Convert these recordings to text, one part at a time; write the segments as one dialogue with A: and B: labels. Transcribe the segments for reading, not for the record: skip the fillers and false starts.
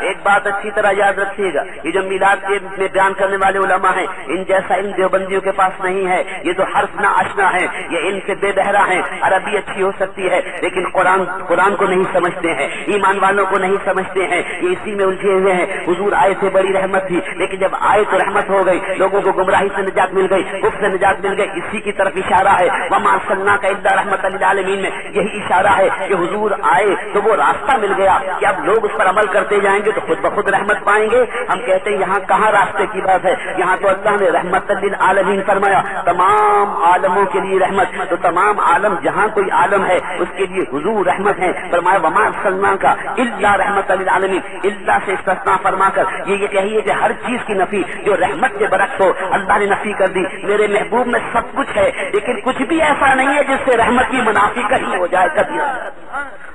A: ایک بات اچھی طرح یاد رکھیے گا، یہ جو میلاد کے میں بیان کرنے والے علماء ہیں، ان جیسا علم دیوبندیوں کے پاس نہیں ہے. یہ تو حرف نہ آشنا ہے، یہ علم سے بے بہرا ہیں. عربی اچھی ہو سکتی ہے لیکن قرآن کو نہیں سمجھتے ہیں، ایمان والوں کو نہیں سمجھتے ہیں، یہ اسی میں الجھے ہوئے ہیں. حضور آئے تھے بڑی رحمت تھی، لیکن جب آئے تو رحمت ہو گئی، لوگوں کو گمراہی سے نجات مل گئی، کفر سے نجات مل گئی. اسی کی طرف اشارہ ہے. وما ارسلناک الا رحمۃ للعالمین میں یہی اشارہ ہے کہ حضور آئے تو وہ راستہ مل گیا کہ اب لوگ اس پر عمل کرتے جائیں گے تو خود بخود رحمت پائیں گے. ہم کہتے ہیں یہاں کہاں راستے کی بات ہے، یہاں تو اللہ نے رحمت للعالمین فرمایا، تمام عالموں کے لیے رحمت. تو تمام عالم جہاں کوئی عالم ہے اس کے لیے حضور رحمت ہے. فرمایا وما ارسلناک الا رحمۃ للعالمین، الا سے استثناء فرما کر یہ کہیے کہ ہر چیز کی نفی جو رحمت کے برعکس ہو اللہ نے نفی کر دی. میرے محبوب میں سب کچھ ہے لیکن کچھ بھی ایسا نہیں ہے جس سے رحمت کی منافی کہیں ہو جائے کبھی.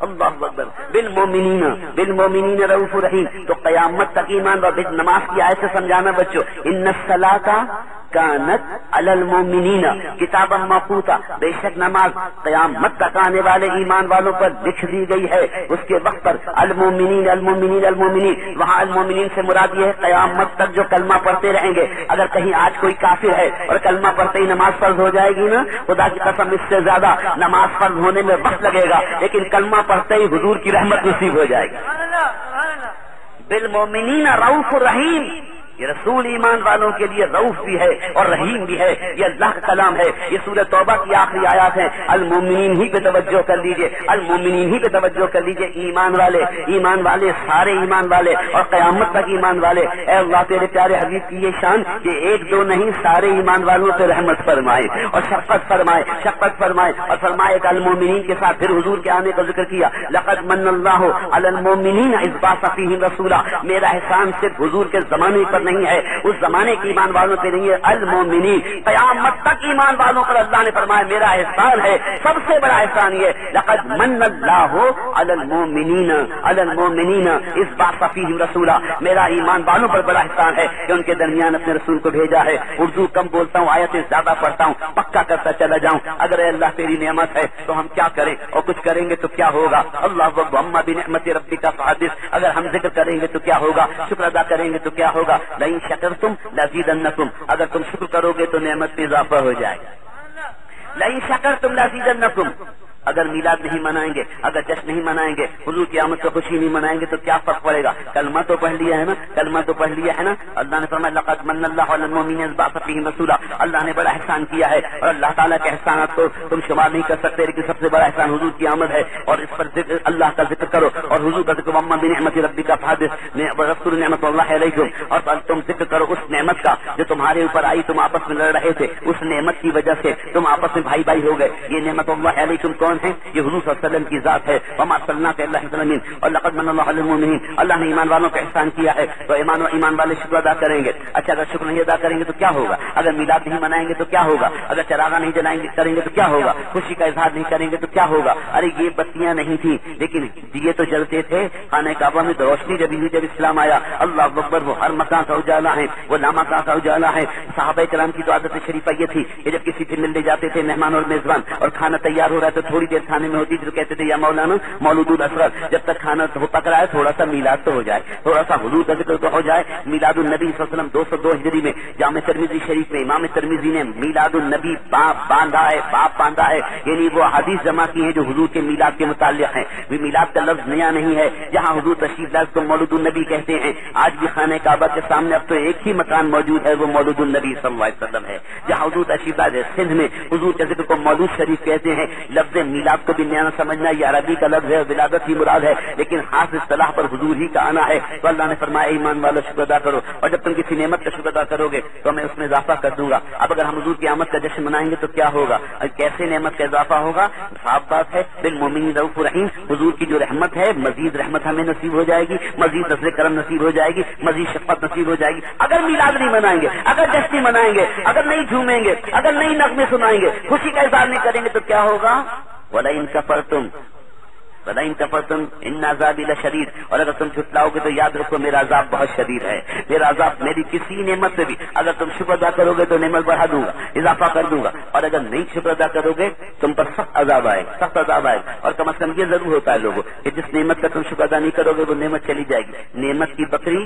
A: اللہ اکبر. بالمؤمنین رؤوف رحیم. تو قیامت تک ایمان و نماز کی آیت سے سمجھانا بچوں، ان الصلاۃ کانت علی المؤمنین کتابا موقوتا، بے شک نماز قیامت تک آنے والے ایمان والوں پر لکھ دی گئی ہے اس کے وقت پر. المؤمنین المؤمنین المؤمنین، وہاں المؤمنین سے مراد یہ ہے قیامت تک جو کلمہ پڑھتے رہیں گے. اگر کہیں آج کوئی کافر ہے اور کلمہ پڑھتے ہی نماز فرض ہو جائے گی نا، خدا کی قسم اس سے زیادہ نماز فرض ہونے میں وقت لگے گا، لیکن کلمہ پڑھتے ہی حضور کی رحمت نصیب ہو جائے گی. بالمؤمنین رؤوف رحیم، یہ رسول ایمان والوں کے لیے رؤوف بھی ہے اور رحیم بھی ہے. یہ اللہ کا کلام ہے. یہ سورہ توبہ کی آخری آیات ہیں. المومنین ہی پہ توجہ کر لیجئے، المومنین ہی پہ توجہ کر لیجئے. ایمان والے سارے ایمان والے اور قیامت تک ایمان والے. اے اللہ تیرے پیارے حبیب کی یہ شان کہ ایک دو نہیں سارے ایمان والوں پہ رحمت فرمائے اور شفقت فرمائے اور فرمائے کہ المومنین کے ساتھ پھر حضور کے آنے کا ذکر کیا. لقد من اللہ علی المومنین اذ بعث فیہم رسولا. میرا احسان صرف حضور کے زمانے پر نہیں ہے، اس زمانے کے ایمان والوں پہ نہیں ہے. المومنین، قیامت تک ایمان والوں پر اللہ نے فرمایا میرا احسان ہے. سب سے بڑا احسان یہ لقد من اللہ علی المومنین اذ بعث فیہم رسولا. میرا ایمان والوں پر بڑا احسان ہے کہ ان کے درمیان اپنے رسول کو بھیجا ہے. اردو کم بولتا ہوں، آیتیں زیادہ پڑھتا ہوں، پکا کرتا چلا جاؤں. اگر اے اللہ تیری نعمت ہے تو ہم کیا کریں، اور کچھ کریں گے تو کیا ہوگا. اللہ اکبر. اما بنعمت ربک فحدث. اگر ہم ذکر کریں گے تو کیا ہوگا، شکر ادا کریں گے تو کیا ہوگا. لئن شکرتم لازیدنکم. اگر تم شکر کرو گے تو نعمت میں اضافہ ہو جائے گا. لئن شکرتم لازیدنکم. اگر میلاد نہیں منائیں گے، اگر جشن نہیں منائیں گے، حضور کی آمد کو خوشی نہیں منائیں گے تو کیا فرق پڑے گا. کلمہ تو پڑھ لیا ہے نا. اللہ نے فرمایا لقد من اللہ علی المؤمنین اذ بعث فیہم رسولا. اللہ نے بڑا احسان کیا ہے اور اللہ تعالیٰ کے احسانات کو تم شمار نہیں کر سکتے، لیکن سب سے بڑا احسان حضور کی آمد ہے. اور اس پر اللہ کا ذکر کرو اور حضور کا ذکر. اما بنعمت ربک فحدث واذکروا نعمت اللہ علیکم. اور تم ذکر کرو اس نعمت کا جو تمہارے اوپر آئی. تم آپس میں لڑ رہے تھے، اس نعمت کی وجہ سے تم آپس میں بھائی بھائی ہو گئے. یہ نعمت اللہ علیکم کون ہے؟ یہ حضور صلی اللہ علیہ وسلم کی ذات ہے. وما ارسلناک الا رحمۃ للعالمین. اور لقد من اللہ علی المؤمنین. اللہ نے ایمان والوں کا احسان کیا ہے تو ایمان والے شکر ادا کریں گے. اچھا اگر شکر نہیں ادا کریں گے تو کیا ہوگا. اگر میلاد نہیں منائیں گے تو کیا ہوگا. اگر چراغاں نہیں کریں گے تو کیا ہوگا. خوشی کا اظہار نہیں کریں گے تو کیا ہوگا. ارے یہ بتیاں نہیں تھی لیکن دیے تو جلتے تھے. خانہ کعبہ میں تو روشنی جبھی ہوئی جب اسلام آیا. اللہ اکبر. وہ ہر مکان کا اجالا ہے، وہ لامکان کا اجالا ہے. صحابہ کرام کی تو عادت شریفہ یہ تھی کہ جب کسی سے ملنے جاتے تھے مہمان اور میزبان اور کھانا تیار ہو رہا ہے تو تھوڑی دیر کھانے میں ہوتی جو کہتے تھے یا مولانا مولود الاسغر، جب تک کھانا ہو پک رہا ہے تھوڑا سا میلاد تو ہو جائے، تھوڑا سا حضور کا ذکر تو ہو جائے. میلاد النبی صلی اللہ علیہ وسلم 202 ہجری میں جامع ترمذی شریف میں امام ترمذی نے میلاد النبی باپ باندھا ہے. یعنی وہ حدیث جمع کی ہیں جو حضور کے میلاد کے متعلق ہیں. میلاد کا لفظ نیا نہیں ہے. جہاں حضور تشریف لائے کو مولود النبی کہتے ہیں. آج بھی خانہ کعبہ کے سامنے اب تو ایک ہی مکان موجود ہے، وہ مولود النبی صلی اللہ علیہ وسلم ہے. جہاں حضور تشریف لائے سندھ میں حضور کے ذکر کو مولود شریف کہتے ہیں. لفظ میلاد کو بھی نیا نہ سمجھنا، یہ عربی کا لفظ ہے، ولادت ہی مراد ہے، لیکن خاص اصطلاح پر حضور ہی کا آنا ہے. تو اللہ نے فرمایا ایمان والو شکر ادا کرو، اور جب تم کسی نعمت کا شکر ادا کرو گے تو میں اس میں اضافہ کر دوں گا. اب اگر ہم حضور کی آمد کا جشن منائیں گے تو کیا ہوگا، کیسے نعمت کا اضافہ ہوگا. صاف بات ہے بالمؤمنین رؤوف رحیم. حضور کی جو رحمت ہے مزید رحمت ہمیں نصیب ہو جائے گی، مزید نصر کرم نصیب ہو جائے گی، مزید شفقت نصیب ہو جائے گی. اگر میلاد نہیں منائیں گے، اگر جشن منائیں گے، اگر نہیں جھومیں گے، اگر نہیں نغمے سنائیں گے، خوشی کا اظہار نہیں کریں گے تو کیا ہوگا. وَلَئِن كَفَرْتُمْ وَلَئِن كَفَرْتُمْ إِنَّ عَذَابِي لَشَدِيدٌ، اور اگر تم جھٹلاؤ گے تو یاد رکھو میرا عذاب بہت شدید ہے. میرا عذاب میری کسی نعمت سے بھی اگر تم شکر ادا کرو گے تو نعمت بڑھا دوں گا، اضافہ کر دوں گا، اور اگر نہیں شکر ادا کرو گے تم پر سخت عذاب آئے گا، سخت عذاب آئے گا. اور کم از کم یہ ضرور ہوتا ہے لوگوں کہ جس نعمت کا تم شکر ادا نہیں کرو گے وہ نعمت چلی جائے گی. نعمت کی بکری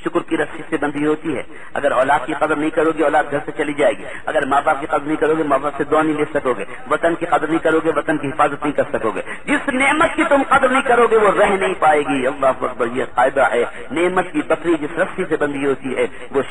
A: شکر کی رسی سے بندھی ہوتی ہے. اگر اولاد کی قدر نہیں کرو گے اولاد گھر سے چلی جائے گی. اگر ماں باپ کی قدر نہیں کرو گے ماں باپ سے دعا نہیں لے سکو گے. وطن کی قدر نہیں کرو گے وطن کی حفاظت نہیں کر سکو گے. جس نعمت کی تم قدر نہیں کرو گے وہ رہ نہیں پائے گی. اللہ اکبر، یہ قاعدہ ہے. نعمت کی بکری جس رسی سے بندھی ہوتی ہے وہ